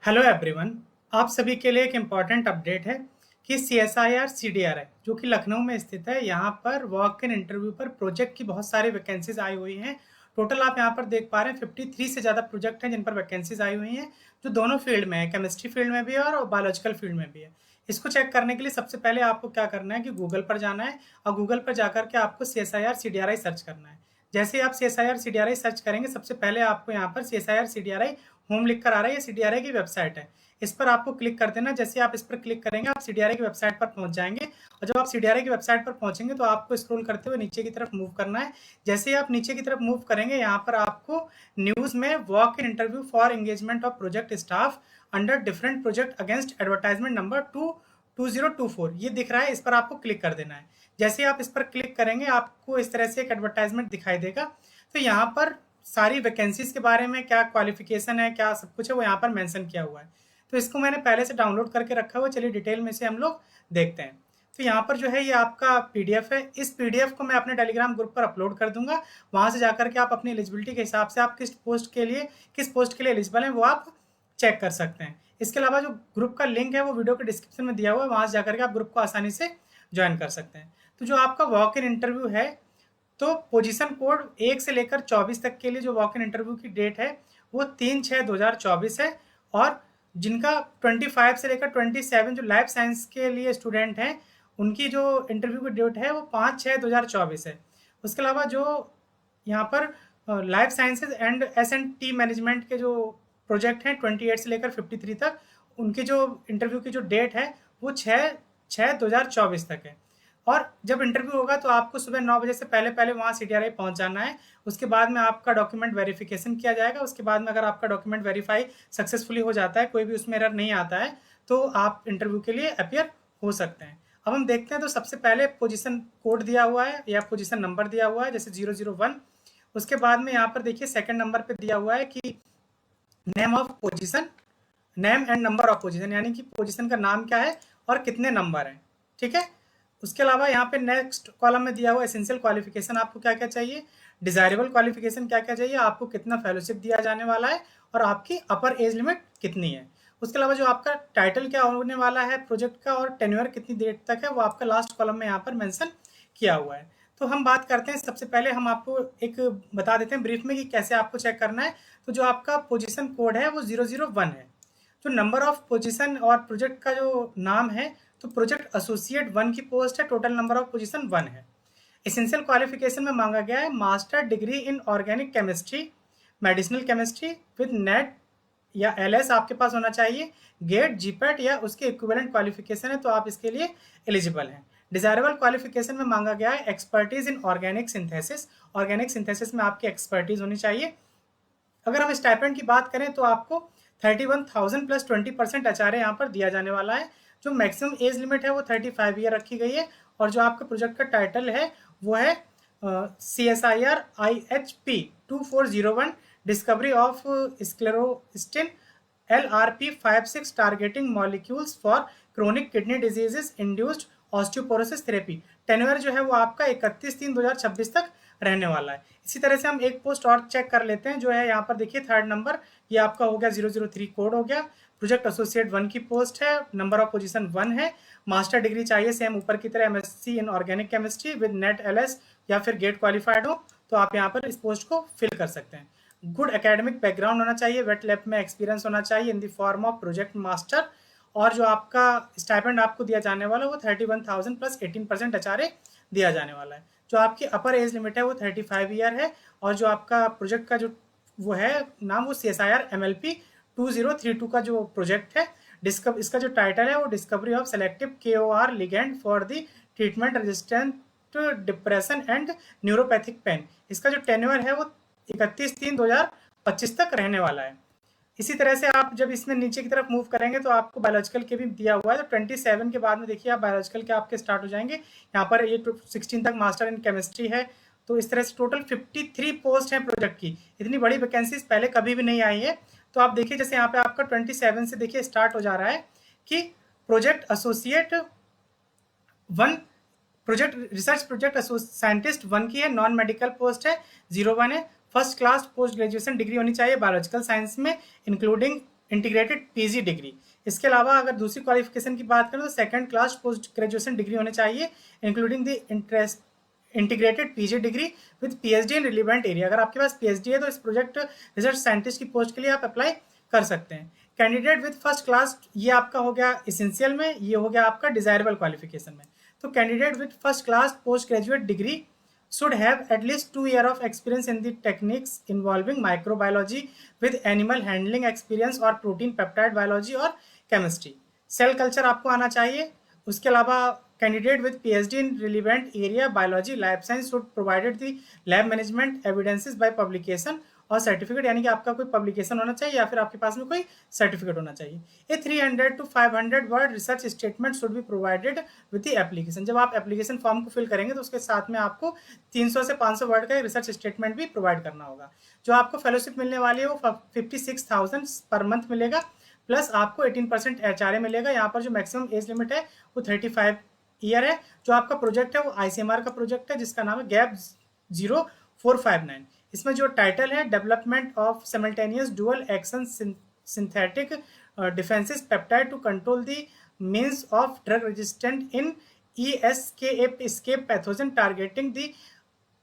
Hello everyone. आप सभी के लिए एक इम्पॉर्टेंट अपडेट है कि CSIR CDRI जो कि लखनऊ में स्थित है, यहाँ पर वॉक इन इंटरव्यू पर प्रोजेक्ट की बहुत सारी वैकेंसीज आई हुई हैं। टोटल आप यहाँ पर देख पा रहे हैं 53 से ज़्यादा प्रोजेक्ट हैं जिन पर वैकेंसीज आई हुई हैं, जो दोनों फील्ड में है, केमिस्ट्री फील्ड में भी है और बायोलॉजिकल फील्ड में भी है। इसको चेक करने के लिए सबसे पहले आपको क्या करना है कि गूगल पर जाना है और गूगल पर जाकर के आपको CSIR CDRI सर्च करना है। जैसे ही आप CSIR CDRI सर्च करेंगे, सबसे पहले आपको यहाँ पर CSIR CDRI होम लिख कर आ रहा है। ये CDRI की वेबसाइट है, इस पर आपको क्लिक कर देना। जैसे आप इस पर क्लिक करेंगे, आप CDRI की वेबसाइट पर पहुंच जाएंगे और जब आप CDRI की वेबसाइट पर पहुंचेंगे तो आपको स्क्रॉल करते हुए नीचे की तरफ मूव करना है। जैसे ही आप नीचे की तरफ मूव करेंगे, यहाँ पर आपको न्यूज में walk in interview for engagement of project staff under different project against advertisement number 2024 ये दिख रहा है, इस पर आपको क्लिक कर देना है। जैसे आप इस पर क्लिक करेंगे, आपको इस तरह से एक एडवर्टाइजमेंट दिखाई देगा। तो यहाँ पर सारी वैकेंसीज के बारे में, क्या क्वालिफिकेशन है, क्या सब कुछ है, वो यहाँ पर मेंशन किया हुआ है। तो इसको मैंने पहले से डाउनलोड करके रखा हुआ है। चलिए डिटेल में से हम लोग देखते हैं। तो यहाँ पर जो है ये आपका PDF है। इस PDF को मैं अपने टेलीग्राम ग्रुप पर अपलोड कर दूंगा। वहाँ से जाकर के आप अपनी एलिजिबिलिटी के हिसाब से आप किस पोस्ट के लिए एलिजिबल हैं वो आप चेक कर सकते हैं। इसके अलावा जो ग्रुप का लिंक है वो वीडियो के डिस्क्रिप्शन में दिया हुआ है, वहाँ से जाकर के आप ग्रुप को आसानी से ज्वाइन कर सकते हैं। तो जो आपका वॉक इन इंटरव्यू है, तो पोजीशन कोड 1 से लेकर 24 तक के लिए जो वॉक इन इंटरव्यू की डेट है वो 3/6/2024 है। और जिनका 25 से लेकर 27 जो लाइफ साइंस के लिए स्टूडेंट हैं, उनकी जो इंटरव्यू की डेट है वो 5/6/2024 है। उसके अलावा जो यहाँ पर life sciences and S&T management के जो प्रोजेक्ट हैं 28 से लेकर 53 तक, उनकी जो इंटरव्यू की जो डेट है वो 6/6/2024 तक है। और जब इंटरव्यू होगा तो आपको सुबह 9 बजे से पहले पहले वहाँ CDRI पहुँच जाना है। उसके बाद में आपका डॉक्यूमेंट वेरिफिकेशन किया जाएगा। उसके बाद में अगर आपका डॉक्यूमेंट वेरीफाई सक्सेसफुली हो जाता है, कोई भी उसमें एरर नहीं आता है, तो आप इंटरव्यू के लिए अपीयर हो सकते हैं। अब हम देखते हैं। तो सबसे पहले पोजीशन कोड दिया हुआ है या पोजीशन नंबर दिया हुआ है, जैसे 001। उसके बाद में यहाँ पर देखिए सेकंड नंबर पे दिया हुआ है कि name of position, name and number of position, यानी कि पोजीशन का नाम क्या है और कितने नंबर हैं। ठीक है। उसके अलावा यहाँ पे नेक्स्ट कॉलम में दिया हुआ एसेंशियल क्वालिफिकेशन, आपको क्या क्या चाहिए, डिजायरेबल क्वालिफिकेशन क्या क्या चाहिए, आपको कितना फेलोशिप दिया जाने वाला है और आपकी अपर एज लिमिट कितनी है। उसके अलावा जो आपका टाइटल क्या होने वाला है प्रोजेक्ट का और टेन्योर कितनी देर तक है, वो आपका लास्ट कॉलम में यहाँ पर मेंशन किया हुआ है। तो हम बात करते हैं। सबसे पहले हम आपको एक बता देते हैं ब्रीफ में कि कैसे आपको चेक करना है। तो जो आपका पोजीशन कोड है वो 001 है। जो नंबर ऑफ पोजीशन और प्रोजेक्ट का जो नाम है, तो प्रोजेक्ट एसोसिएट 1 की पोस्ट है, टोटल नंबर ऑफ पोजीशन 1 है। एसेंशियल क्वालिफिकेशन में मांगा गया है master degree in organic chemistry, medicinal chemistry with net या LS आपके पास होना चाहिए। गेट, GPAT या उसके इक्विवेलेंट क्वालिफिकेशन है तो आप इसके लिए एलिजिबल हैं। डिजायरेबल क्वालिफिकेशन में मांगा गया है expertise in organic synthesis, organic synthesis में आपकी एक्सपर्टीज होनी चाहिए। अगर हम स्टाइपेंड की बात करें तो आपको 31,000 प्लस 20% HRA यहाँ पर दिया जाने वाला है। जो मैक्सिमम एज लिमिट है वो 35 ईयर रखी गई है। और जो आपका प्रोजेक्ट का टाइटल है वो है CSIR IHP 2401 discovery of sclerostin LRP56 targeting molecules for chronic kidney diseases induced osteoporosis therapy. Tenure जो है वो आपका 31/3/2026 तक रहने वाला है। इसी तरह से हम एक पोस्ट और चेक कर लेते हैं, जो है यहाँ पर देखिए थर्ड नंबर, ये आपका हो गया 003 कोड हो गया। प्रोजेक्ट एसोसिएट 1 की पोस्ट है, नंबर ऑफ पोजीशन 1 है। मास्टर डिग्री चाहिए सेम ऊपर की तरह MSc in organic chemistry with net LS या फिर गेट क्वालिफाइड हो तो आप यहाँ पर इस पोस्ट को फिल कर सकते हैं। गुड एकेडमिक बैकग्राउंड होना चाहिए, वेट लैब में एक्सपीरियंस होना चाहिए in the form of project master. और जो आपका स्टाइपेंड आपको दिया जाने वाला है वो 31,000 प्लस 18% HRA दिया जाने वाला है। जो आपकी अपर एज लिमिट है वो 35 ईयर है। और जो आपका प्रोजेक्ट का जो वो है नाम, वो CSIR MLP 2032 का जो प्रोजेक्ट है। इसका जो टाइटल है वो discovery of selective KOR ligand for the treatment resistant depression and neuropathic pain. इसका जो टेन्योर है वो 31/3/2025 तक रहने वाला है। इसी तरह से आप जब इसमें नीचे की तरफ मूव करेंगे तो आपको बायोलॉजिकल के भी दिया हुआ है। तो 27 के बाद में देखिए आप बायोलॉजिकल के आपके स्टार्ट हो जाएंगे। यहाँ पर ये 16 तक मास्टर इन केमिस्ट्री है। तो इस तरह से टोटल 53 पोस्ट हैं प्रोजेक्ट की। इतनी बड़ी वैकेंसीज पहले कभी भी नहीं आई है। तो आप देखिए जैसे यहाँ पे आपका 27 से देखिए स्टार्ट हो जा रहा है कि project associate 1, project research project scientist 1 की है, नॉन मेडिकल पोस्ट है 01 है। First class post graduation degree होनी चाहिए बायोलॉजिकल साइंस में, इंक्लूडिंग इंटीग्रेटेड पीजी डिग्री। इसके अलावा अगर दूसरी क्वालिफिकेशन की बात करें तो second class post graduation degree होनी चाहिए, including the interest integrated PG degree with PhD in relevant area. अगर आपके पास पीएचडी है तो इस प्रोजेक्ट रिसर्च साइंटिस्ट की पोस्ट के लिए आप अप्लाई कर सकते हैं। कैंडिडेट विद फर्स्ट क्लास, ये आपका हो गया इसेंशियल में, ये हो गया आपका डिजायरेबल क्वालिफिकेशन में। तो candidate with first class post graduate degree should have at least 2 years of experience in the techniques involving microbiology with animal handling experience और protein peptide biology और chemistry। सेल कल्चर आपको आना चाहिए। उसके अलावा candidate with PhD in relevant area biology life science should provided the lab management evidences by publication और certificate, यानी कि आपका कोई पब्लिकेशन होना चाहिए या फिर आपके पास में कोई सर्टिफिकेट होना चाहिए। ए 300 to 500 word research statement should be provided with the application. जब आप एप्लीकेशन फॉर्म को फिल करेंगे तो उसके साथ में आपको 300 से 500 वर्ड का रिसर्च स्टेटमेंट भी प्रोवाइड करना होगा। जो आपको फेलोशिप मिलने वाली है वो 56,000 पर मंथ मिलेगा, प्लस आपको 18% एचआरए मिलेगा। यहाँ पर जो मैक्सिमम एज लिमिट है वो 35 ईयर है। जो आपका प्रोजेक्ट है वो आईसीएमआर का प्रोजेक्ट है जिसका नाम है गैप 0459। इसमें जो टाइटल है development of simultaneous dual action synthetic defensins peptide to control the means of drug resistant in escape pathogen targeting the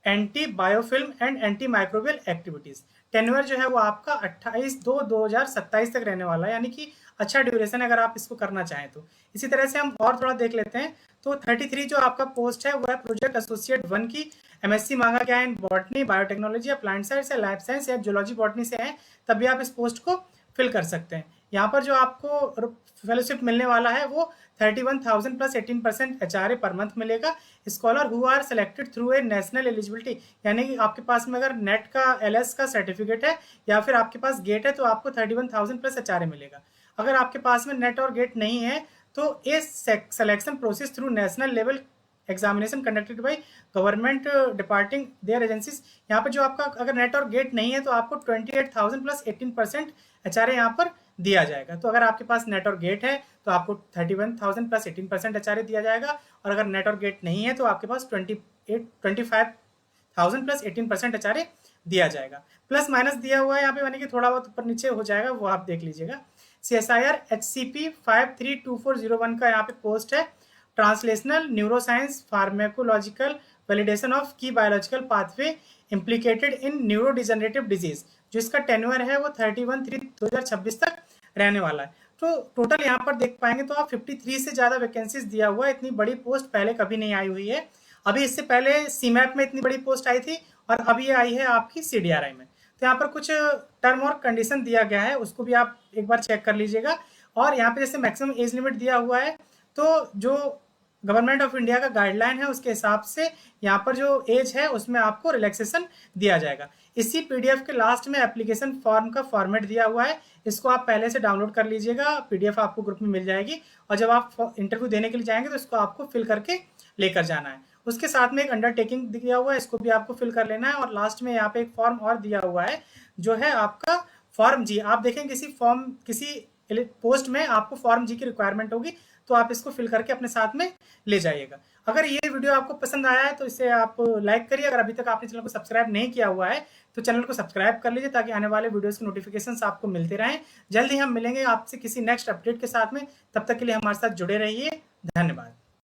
anti biofilm and antimicrobial activities. Tenure जो है वो आपका 28/2/2027 तक रहने वाला है, यानी कि अच्छा ड्यूरेशन है अगर आप इसको करना चाहें तो। इसी तरह से हम और थोड़ा देख लेते हैं। तो 33 जो आपका पोस्ट है वो है प्रोजेक्ट एसोसिएट 1 की। एमएससी मांगा गया है इन बॉटनी, बायोटेक्नोलॉजी या प्लांट साइंस या लाइफ साइंस या जूलॉजी बॉटनी से है, तब भी आप इस पोस्ट को फिल कर सकते हैं। यहाँ पर जो आपको फेलोशिप मिलने वाला है वो 31,000 प्लस 18% एचआरए पर मंथ मिलेगा। Scholar who are selected through a national eligibility, यानी कि आपके पास में अगर नेट का एलएस का सर्टिफिकेट है या फिर आपके पास गेट है तो आपको 31,000 प्लस एचआरए मिलेगा। अगर आपके पास में नेट और गेट नहीं है तो a selection process through national level examination conducted by government departing their agencies. यहाँ पर जो आपका अगर नेट और गेट नहीं है तो आपको 28,000 प्लस 18% एचआरए यहाँ पर दिया जाएगा। तो अगर आपके पास नेट और गेट है तो आपको 31,000 प्लस 18% एचआरए दिया जाएगा, और अगर नेट और गेट नहीं है तो आपके पास 25,000 प्लस 18% एचआरए दिया जाएगा। प्लस माइनस दिया हुआ है यहाँ पे, यानी कि थोड़ा बहुत ऊपर नीचे हो जाएगा, वो आप देख लीजिएगा। CSIR HCP 532401 का यहाँ पे पोस्ट है translational neuroscience pharmacological validation of की बायोलॉजिकल पाथवे इम्प्लीकेटेड इन न्यूरोडिजनरेटिव डिजीज। जो इसका टेन्योर है वो 31/3/2026 तक रहने वाला है। तो टोटल यहाँ पर देख पाएंगे तो आप 53 से ज्यादा वैकेंसीज दिया हुआ है। इतनी बड़ी पोस्ट पहले कभी नहीं आई हुई है। अभी इससे पहले सीमैप में इतनी बड़ी पोस्ट आई थी और अब ये आई है आपकी CDRI में। तो यहाँ पर कुछ टर्म और कंडीशन दिया गया है, उसको भी आप एक बार चेक कर लीजिएगा। और यहाँ पे जैसे मैक्सिमम एज लिमिट दिया हुआ है, तो जो गवर्नमेंट ऑफ इंडिया का गाइडलाइन है उसके हिसाब से यहाँ पर जो एज है उसमें आपको रिलैक्सेशन दिया जाएगा। इसी पीडीएफ के लास्ट में एप्लीकेशन फॉर्म का फॉर्मेट दिया हुआ है, इसको आप पहले से डाउनलोड कर लीजिएगा। पीडीएफ आपको ग्रुप में मिल जाएगी, और जब आप इंटरव्यू देने के लिए जाएंगे तो इसको आपको फिल करके लेकर जाना है। उसके साथ में एक अंडरटेकिंग दिया हुआ है, इसको भी आपको फिल कर लेना है। और लास्ट में यहाँ पे एक फॉर्म और दिया हुआ है जो है आपका फॉर्म जी। आप देखें किसी पोस्ट में आपको फॉर्म जी की रिक्वायरमेंट होगी, तो आप इसको फिल करके अपने साथ में ले जाइएगा। अगर ये वीडियो आपको पसंद आया है तो इसे आप लाइक करिए। अगर अभी तक आपने चैनल को सब्सक्राइब नहीं किया हुआ है तो चैनल को सब्सक्राइब कर लीजिए, ताकि आने वाले वीडियोस के नोटिफिकेशंस आपको मिलते रहें। जल्द ही हम मिलेंगे आपसे किसी नेक्स्ट अपडेट के साथ में, तब तक के लिए हमारे साथ जुड़े रहिए। धन्यवाद।